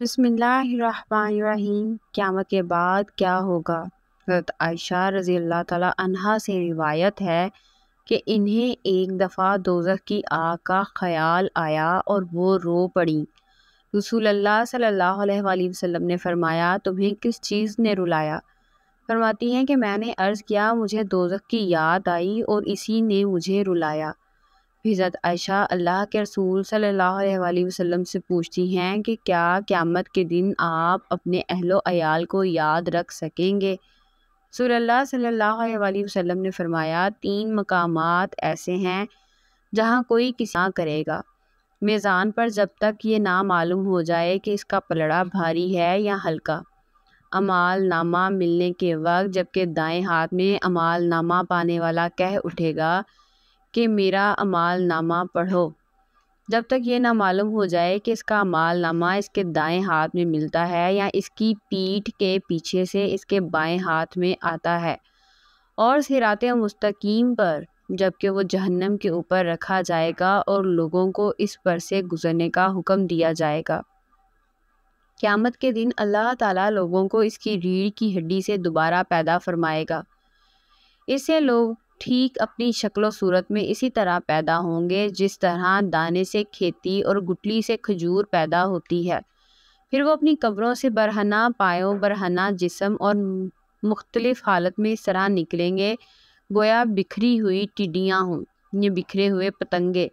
بسم اللہ الرحمن الرحیم۔ قیامت کے بعد کیا ہوگا؟ حضرت عائشہ رضی اللہ تعالیٰ عنہا سے روایت ہے کہ انہیں ایک دفعہ دوزخ کی آگ کا خیال آیا اور وہ رو پڑیں۔ رسول اللہ صلی اللہ علیہ وآلہ وسلم نے فرمایا، تمہیں کس چیز نے رلایا؟ فرماتی ہیں کہ میں نے عرض کیا، مجھے دوزخ کی یاد آئی اور اسی نے مجھے رلایا۔ حضرت عائشہ اللہ کے رسول صلی اللہ علیہ وآلہ وسلم سے پوچھتی ہیں کہ کیا قیامت کے دن آپ اپنے اہل و عیال کو یاد رکھ سکیں گے؟ رسول اللہ صلی اللہ علیہ وآلہ وسلم نے فرمایا، 3 مقامات ایسے ہیں جہاں کوئی کسی نہ کرے گا۔ میزان پر جب تک یہ نہ معلوم ہو جائے کہ اس کا پلڑا بھاری ہے یا ہلکا۔ اعمال نامہ ملنے کے وقت جبکہ دائیں ہاتھ میں اعمال نامہ پانے والا کہہ اٹھے گا کہ میرا اعمال نامہ پڑھو، جب تک یہ نہ معلوم ہو جائے کہ اس کا اعمال نامہ اس کے دائیں ہاتھ میں ملتا ہے یا اس کی پیٹھ کے پیچھے سے اس کے بائیں ہاتھ میں آتا ہے، اور صراط مستقیم پر جبکہ وہ جہنم کے اوپر رکھا جائے گا اور لوگوں کو اس پر سے گزرنے کا حکم دیا جائے گا۔ قیامت کے دن اللہ تعالیٰ لوگوں کو اس کی ریڑھ کی ہڈی سے دوبارہ پیدا فرمائے گا۔ اس سے لوگ ٹھیک اپنی شکل و صورت میں اسی طرح پیدا ہوں گے جس طرح دانے سے کھیتی اور گٹلی سے کھجور پیدا ہوتی ہے۔ پھر وہ اپنی قبروں سے برہنہ پایوں برہنہ جسم اور مختلف حالت میں اس طرح نکلیں گے گویا بکھری ہوئی ٹڈیاں ہوں، یہ بکھرے ہوئے پتنگے،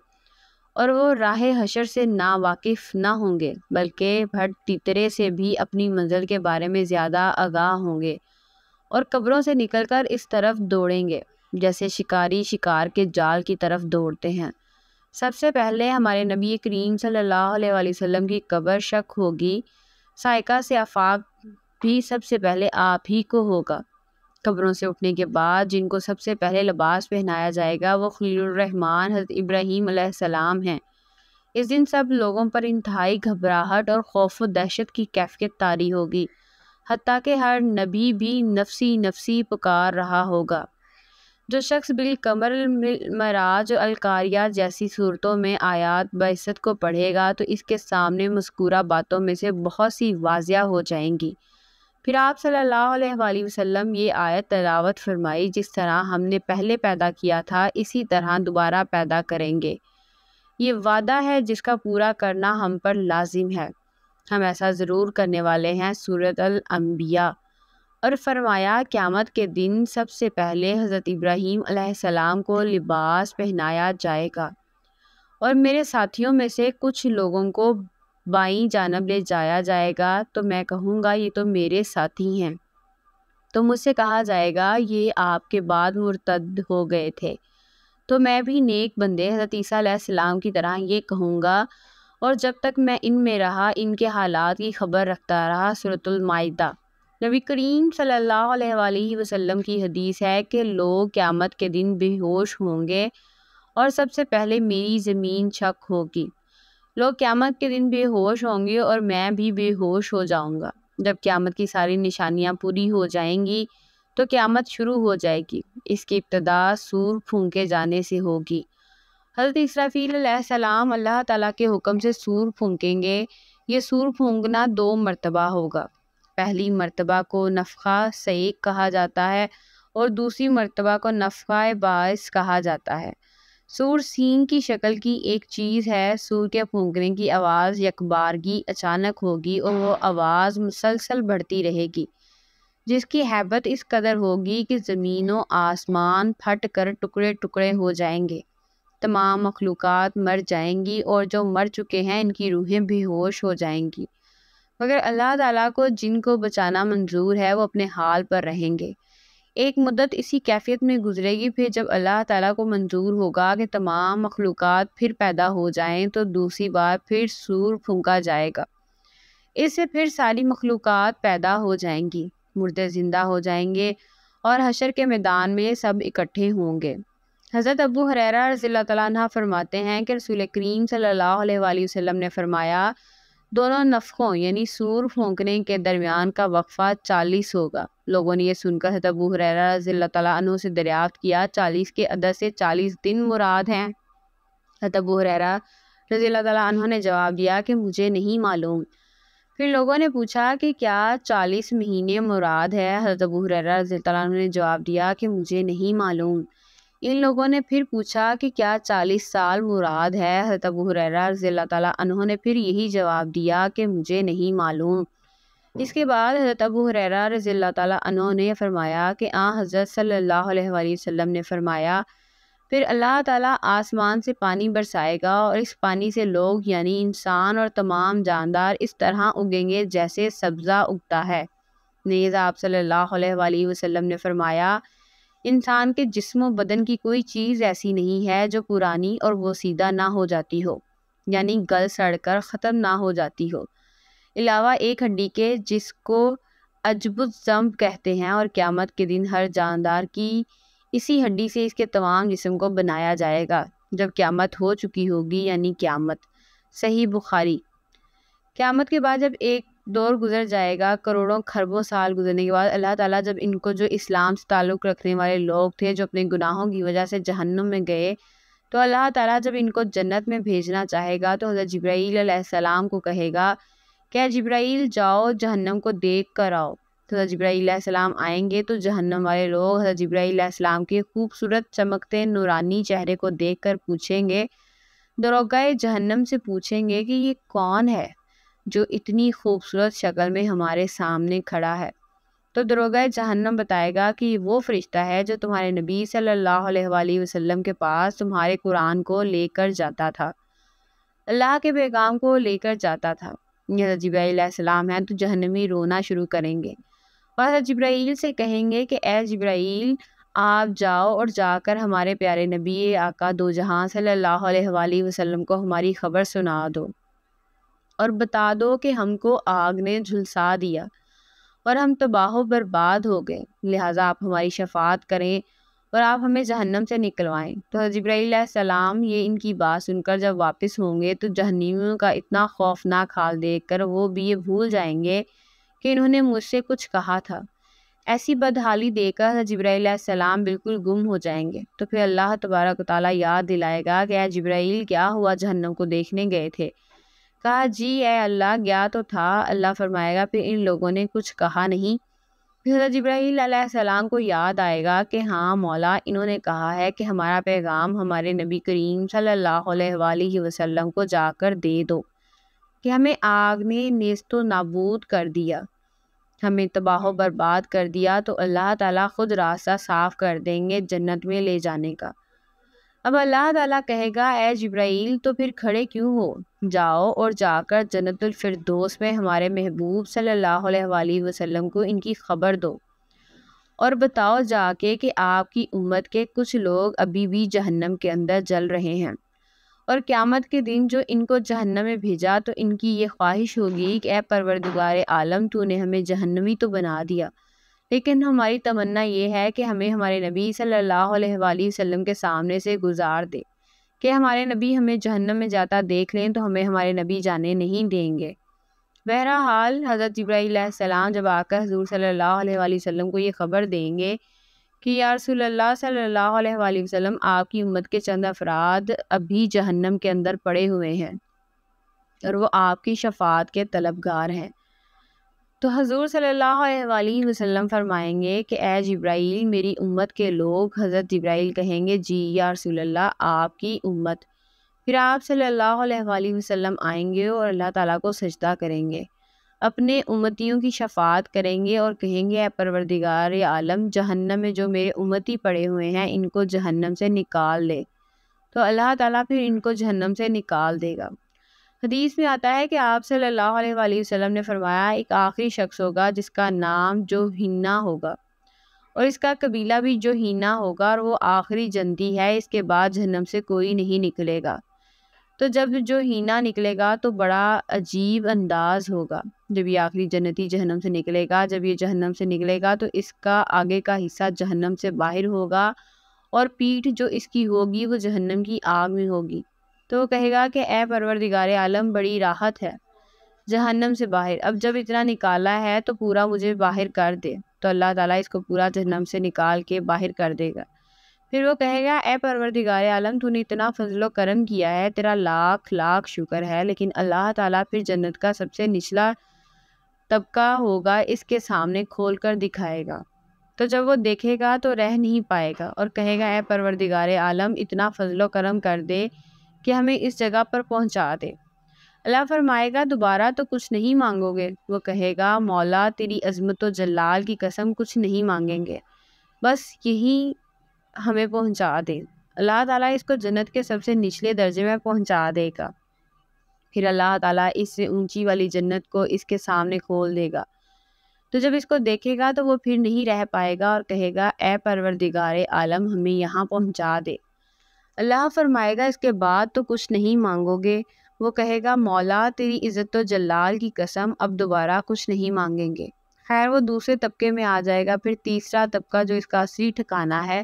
اور وہ راہ حشر سے نا واقف نہ ہوں گے بلکہ بھٹ تیترے سے بھی اپنی منزل کے بارے میں زیادہ آگاہ ہوں گے، اور قبروں سے نکل کر اس طرف دوڑیں گے جیسے شکاری شکار کے جال کی طرف دوڑتے ہیں۔ سب سے پہلے ہمارے نبی کریم صلی اللہ علیہ وآلہ وسلم کی قبر شک ہوگی، سائقہ سے آفاق بھی سب سے پہلے آپ ہی کو ہوگا۔ قبروں سے اٹھنے کے بعد جن کو سب سے پہلے لباس پہنایا جائے گا وہ خلیل الرحمن حضرت ابراہیم علیہ السلام ہیں۔ اس دن سب لوگوں پر انتہائی گھبراہٹ اور خوف و دہشت کی کیفیت طاری ہوگی، حتیٰ کہ ہر نبی بھی نفسی نفسی پکار رہا ہوگا۔ جو شخص بالقمر المعراج اور القاریہ جیسی صورتوں میں آیات بعثت کو پڑھے گا تو اس کے سامنے مذکورہ باتوں میں سے بہت سی واضح ہو جائیں گی۔ پھر آپ صلی اللہ علیہ وآلہ وسلم یہ آیت تلاوت فرمائی، جس طرح ہم نے پہلے پیدا کیا تھا اسی طرح دوبارہ پیدا کریں گے، یہ وعدہ ہے جس کا پورا کرنا ہم پر لازم ہے، ہم ایسا ضرور کرنے والے ہیں۔ سورۃ الانبیاء۔ اور فرمایا، قیامت کے دن سب سے پہلے حضرت ابراہیم علیہ السلام کو لباس پہنایا جائے گا، اور میرے ساتھیوں میں سے کچھ لوگوں کو بائیں جانب لے جایا جائے گا، تو میں کہوں گا یہ تو میرے ساتھی ہیں، تو مجھ سے کہا جائے گا یہ آپ کے بعد مرتد ہو گئے تھے، تو میں بھی نیک بندے حضرت عیسیٰ علیہ السلام کی طرح یہ کہوں گا، اور جب تک میں ان میں رہا ان کے حالات کی خبر رکھتا رہا۔ سورۃ المائدہ۔ نبی کریم صلی اللہ علیہ وآلہ وسلم کی حدیث ہے کہ لوگ قیامت کے دن بے ہوش ہوں گے اور سب سے پہلے میری زمین شک ہوگی۔ لوگ قیامت کے دن بے ہوش ہوں گے اور میں بھی بے ہوش ہو جاؤں گا۔ جب قیامت کی ساری نشانیاں پوری ہو جائیں گی تو قیامت شروع ہو جائے گی۔ اس کی ابتدا سور پھونکے جانے سے ہوگی۔ حضرت اسرافیل علیہ السلام اللہ تعالیٰ کے حکم سے سور پھونکیں گے۔ یہ سور پھونکنا 2 مرتبہ ہوگا۔ پہلی مرتبہ کو نفخہ صعیق کہا جاتا ہے اور دوسری مرتبہ کو نفخہ باعث کہا جاتا ہے۔ سور سینگ کی شکل کی ایک چیز ہے۔ سور کے پھونکنے کی آواز یکبارگی اچانک ہوگی اور وہ آواز مسلسل بڑھتی رہے گی، جس کی ہیبت اس قدر ہوگی کہ زمین و آسمان پھٹ کر ٹکڑے ٹکڑے ہو جائیں گے، تمام مخلوقات مر جائیں گی اور جو مر چکے ہیں ان کی روحیں بے ہوش ہو جائیں گی، مگر اللہ تعالیٰ کو جن کو بچانا منظور ہے وہ اپنے حال پر رہیں گے۔ ایک مدت اسی کیفیت میں گزرے گی، پھر جب اللہ تعالیٰ کو منظور ہوگا کہ تمام مخلوقات پھر پیدا ہو جائیں تو دوسری بار پھر سور پھونکا جائے گا۔ اس سے پھر ساری مخلوقات پیدا ہو جائیں گی، مردے زندہ ہو جائیں گے اور حشر کے میدان میں سب اکٹھے ہوں گے۔ حضرت ابو ہریرہ رضی اللہ تعالیٰ عنہ فرماتے ہیں کہ رسول کریم صلی اللہ علیہ وآلہ وسلم نے فرمایا، دونوں نفخوں یعنی سور پھونکنے کے درمیان کا وقفہ 40 ہوگا۔ لوگوں نے یہ سن کر حضرت ابو ہریرہ رضی اللہ تعالیٰ عنہ سے دریافت کیا، 40 کے عدد سے 40 دن مراد ہیں؟ حضرت ابو ہریرہ رضی اللہ تعالیٰ عنہ نے جواب دیا کہ مجھے نہیں معلوم۔ پھر لوگوں نے پوچھا کہ کیا 40 مہینے مراد ہے؟ حضرت ابو ہریرہ رضی اللہ عنہ نے جواب دیا کہ مجھے نہیں معلوم۔ ان لوگوں نے پھر پوچھا کہ کیا 40 سال مراد ہے؟ حضرت ابو ہریرہ رضی اللہ تعالیٰ عنہ نے پھر یہی جواب دیا کہ مجھے نہیں معلوم۔ اس کے بعد حضرت ابو ہریرہ رضی اللہ تعالیٰ عنہ نے فرمایا کہ حضرت صلی اللہ علیہ وآلہ وسلم نے فرمایا، پھر اللہ تعالیٰ آسمان سے پانی برسائے گا اور اس پانی سے لوگ یعنی انسان اور تمام جاندار اس طرح اگیں گے جیسے سبزہ اگتا ہے۔ نیز آپ صلی اللہ علیہ وآلہ وسلم نے فرمایا، انسان کے جسم و بدن کی کوئی چیز ایسی نہیں ہے جو پرانی اور بوسیدہ نہ ہو جاتی ہو، یعنی گل سڑ کر ختم نہ ہو جاتی ہو، علاوہ ایک ہڈی کے جس کو عجب الذنب کہتے ہیں، اور قیامت کے دن ہر جاندار کی اسی ہڈی سے اس کے تمام جسم کو بنایا جائے گا جب قیامت ہو چکی ہوگی، یعنی قیامت۔ صحیح بخاری۔ قیامت کے بعد جب ایک دور گزر جائے گا، کروڑوں کھربوں سال گزرنے کے بعد اللہ تعالیٰ جب ان کو جو اسلام سے تعلق رکھنے والے لوگ تھے جو اپنے گناہوں کی وجہ سے جہنم میں گئے، تو اللہ تعالیٰ جب ان کو جنت میں بھیجنا چاہے گا تو حضرت جبرائیل علیہ السلام کو کہے گا کہ اے جبرائیل جاؤ جہنم کو دیکھ کر آؤ۔ تو حضرت جبرائیل علیہ السلام آئیں گے تو جہنم والے لوگ حضرت جبرائیل علیہ السلام کے خوبصورت چمکتے نورانی چہرے کو دیکھ کر پوچھیں گے، دروغہ جہنم سے پوچھیں گے کہ یہ کون ہے جو اتنی خوبصورت شکل میں ہمارے سامنے کھڑا ہے؟ تو دروغہ جہنم بتائے گا کہ یہ وہ فرشتہ ہے جو تمہارے نبی صلی اللہ علیہ وآلہ وسلم کے پاس تمہارے قرآن کو لے کر جاتا تھا، اللہ کے پیغام کو لے کر جاتا تھا۔ یہ حضرت جبرائیل علیہ السلام ہیں تو جہنمی رونا شروع کریں گے اور حضرت جبرائیل سے کہیں گے کہ اے جبرائیل آپ جاؤ اور جا کر ہمارے پیارے نبی آقا دو جہاں صلی اللہ علیہ وآلہ وسلم کو ہماری خبر سنا دو اور بتا دو کہ ہم کو آگ نے جھلسا دیا اور ہم تباہ و برباد ہو گئے، لہٰذا آپ ہماری شفاعت کریں اور آپ ہمیں جہنم سے نکلوائیں۔ تو حضرت جبرائیل علیہ السلام یہ ان کی بات سن کر جب واپس ہوں گے تو جہنمیوں کا اتنا خوفناک حال دیکھ کر وہ بھی یہ بھول جائیں گے کہ انہوں نے مجھ سے کچھ کہا تھا۔ ایسی بدحالی دیکھ کر حضرت جبرائیل علیہ السلام بالکل گم ہو جائیں گے۔ تو پھر اللہ تبارک و تعالیٰ یاد دلائے گا کہ اے جبرائیل کیا ہوا، جہنم کو دیکھنے گئے تھے؟ کہا جی اے اللہ گیا تو تھا۔ اللہ فرمائے گا پھر ان لوگوں نے کچھ کہا نہیں؟ پھر حضرت جبرائیل علیہ السلام کو یاد آئے گا کہ ہاں مولا، انہوں نے کہا ہے کہ ہمارا پیغام ہمارے نبی کریم صلی اللہ علیہ وآلہ وسلم کو جا کر دے دو کہ ہمیں آگ نے نیست و نابود کر دیا، ہمیں تباہ و برباد کر دیا، تو اللہ تعالیٰ خود راستہ صاف کر دیں گے جنت میں لے جانے کا۔ اب اللہ تعالیٰ کہے گا اے جبرائیل تو پھر کھڑے کیوں ہو، جاؤ اور جا کر جنت الفردوس میں ہمارے محبوب صلی اللہ علیہ وآلہ وسلم کو ان کی خبر دو اور بتاؤ جا کے کہ آپ کی امت کے کچھ لوگ ابھی بھی جہنم کے اندر جل رہے ہیں، اور قیامت کے دن جو ان کو جہنم میں بھیجا تو ان کی یہ خواہش ہوگی کہ اے پروردگار عالم تو نے ہمیں جہنمی تو بنا دیا، لیکن ہماری تمنا یہ ہے کہ ہمیں ہمارے نبی صلی اللہ علیہ وآلہ وسلم کے سامنے سے گزار دے کہ ہمارے نبی ہمیں جہنم میں جاتا دیکھ لیں تو ہمیں ہمارے نبی جانے نہیں دیں گے۔ بہرحال حضرت جبرائیل علیہ السلام جب آ کر حضور صلی اللہ علیہ وآلہ وسلم کو یہ خبر دیں گے کہ یا رسول اللہ صلی اللہ علیہ وآلہ وسلم آپ کی امت کے چند افراد ابھی جہنم کے اندر پڑے ہوئے ہیں اور وہ آپ کی شفاعت کے طلبگار ہیں، تو حضور صلی اللہ علیہ وآلہ وسلم فرمائیں گے کہ اے جبرائیل میری امت کے لوگ۔ حضرت جبرائیل کہیں گے جی یا رسول اللہ آپ کی امت۔ پھر آپ صلی اللہ علیہ وآلہ وسلم آئیں گے اور اللہ تعالیٰ کو سجدہ کریں گے، اپنے امتیوں کی شفاعت کریں گے اور کہیں گے اے پروردگار عالم جہنم میں جو میرے امتی پڑے ہوئے ہیں ان کو جہنم سے نکال دے، تو اللہ تعالیٰ پھر ان کو جہنم سے نکال دے گا۔ حدیث میں آتا ہے کہ آپ صلی اللہ علیہ وآلہ وسلم نے فرمایا ایک آخری شخص ہوگا جس کا نام جوہینہ ہوگا اور اس کا قبیلہ بھی جوہینہ ہوگا، اور وہ آخری جنتی ہے، اس کے بعد جہنم سے کوئی نہیں نکلے گا۔ تو جب جوہینہ نکلے گا تو بڑا عجیب انداز ہوگا جب یہ آخری جنتی جہنم سے نکلے گا۔ جب یہ جہنم سے نکلے گا تو اس کا آگے کا حصہ جہنم سے باہر ہوگا اور پیٹھ جو اس کی ہوگی وہ جہنم کی آگ میں ہوگی، تو وہ کہے گا کہ اے پروردگار عالم بڑی راحت ہے جہنم سے باہر، اب جب اتنا نکالا ہے تو پورا مجھے باہر کر دے، تو اللہ تعالیٰ اس کو پورا جہنم سے نکال کے باہر کر دے گا۔ پھر وہ کہے گا اے پروردگار عالم تو نے اتنا فضل و کرم کیا ہے، تیرا لاکھ لاکھ شکر ہے، لیکن اللہ تعالیٰ پھر جنت کا سب سے نچلا طبقہ ہوگا اس کے سامنے کھول کر دکھائے گا، تو جب وہ دیکھے گا تو رہ نہیں پائے گا اور کہے گا اے پروردگار عالم اتنا فضل و کرم کر دے کہ ہمیں اس جگہ پر پہنچا دے۔ اللہ فرمائے گا دوبارہ تو کچھ نہیں مانگو گے؟ وہ کہے گا مولا تیری عظمت و جلال کی قسم کچھ نہیں مانگیں گے، بس یہی ہمیں پہنچا دے۔ اللہ تعالیٰ اس کو جنت کے سب سے نچلے درجے میں پہنچا دے گا، پھر اللہ تعالیٰ اس سے اونچی والی جنت کو اس کے سامنے کھول دے گا، تو جب اس کو دیکھے گا تو وہ پھر نہیں رہ پائے گا اور کہے گا اے پروردگار عالم ہمیں یہاں پہنچا دے۔ اللہ فرمائے گا اس کے بعد تو کچھ نہیں مانگو گے؟ وہ کہے گا مولا تیری عزت و جلال کی قسم اب دوبارہ کچھ نہیں مانگیں گے۔ خیر وہ دوسرے طبقے میں آ جائے گا، پھر تیسرا طبقہ جو اس کا اصلی ٹھکانہ ہے،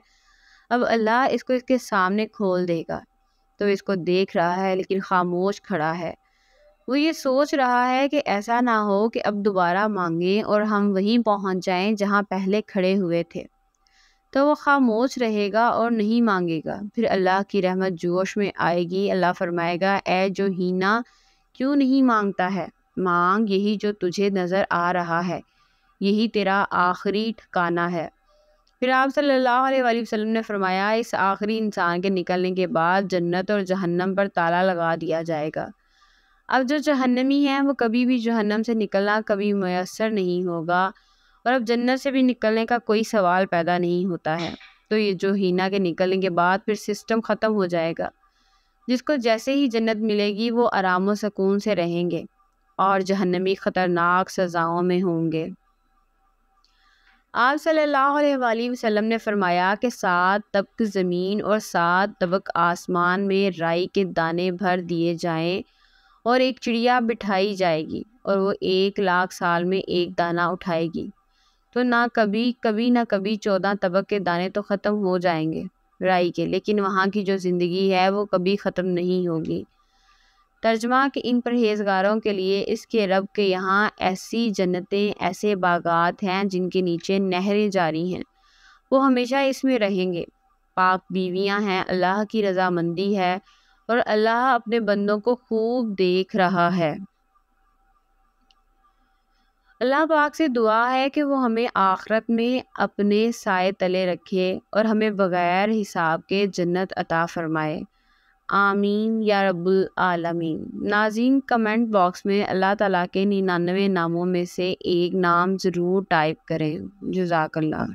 اب اللہ اس کو اس کے سامنے کھول دے گا، تو اس کو دیکھ رہا ہے لیکن خاموش کھڑا ہے۔ وہ یہ سوچ رہا ہے کہ ایسا نہ ہو کہ اب دوبارہ مانگیں اور ہم وہیں پہنچ جائیں جہاں پہلے کھڑے ہوئے تھے، تو وہ خاموش رہے گا اور نہیں مانگے گا۔ پھر اللہ کی رحمت جوش میں آئے گی، اللہ فرمائے گا اے جو ہینا کیوں نہیں مانگتا ہے، مانگ، یہی جو تجھے نظر آ رہا ہے یہی تیرا آخری ٹھکانہ ہے۔ پھر آپ صلی اللہ علیہ وآلہ وسلم نے فرمایا اس آخری انسان کے نکلنے کے بعد جنت اور جہنم پر تالا لگا دیا جائے گا۔ اب جو جہنمی ہے وہ کبھی بھی جہنم سے نکلنا کبھی میسر نہیں ہوگا، اور اب جنت سے بھی نکلنے کا کوئی سوال پیدا نہیں ہوتا ہے۔ تو یہ جو ہینا کے نکلنے کے بعد پھر سسٹم ختم ہو جائے گا، جس کو جیسے ہی جنت ملے گی وہ آرام و سکون سے رہیں گے، اور جہنمی خطرناک سزاؤں میں ہوں گے۔ آپ صلی اللہ علیہ وآلہ وسلم نے فرمایا کہ 7 طبق زمین اور 7 طبق آسمان میں رائی کے دانے بھر دیے جائیں اور ایک چڑیا بٹھائی جائے گی اور وہ 1,00,000 سال میں ایک دانہ اٹھائے گی، تو نہ کبھی نہ کبھی 14 طبق کے دانے تو ختم ہو جائیں گے رائی کے، لیکن وہاں کی جو زندگی ہے وہ کبھی ختم نہیں ہوگی۔ ترجمہ کہ ان پرہیزگاروں کے لیے اس کے رب کے یہاں ایسی جنتیں، ایسے باغات ہیں جن کے نیچے نہریں جاری ہیں، وہ ہمیشہ اس میں رہیں گے۔ پاک بیویاں ہیں، اللہ کی رضامندی ہے، اور اللہ اپنے بندوں کو خوب دیکھ رہا ہے۔ اللہ پاک سے دعا ہے کہ وہ ہمیں آخرت میں اپنے سائے تلے رکھے اور ہمیں بغیر حساب کے جنت عطا فرمائے، آمین یا رب العالمین۔ ناظرین کمنٹ باکس میں اللہ تعالیٰ کے 99 ناموں میں سے ایک نام ضرور ٹائپ کریں۔ جزاک اللہ۔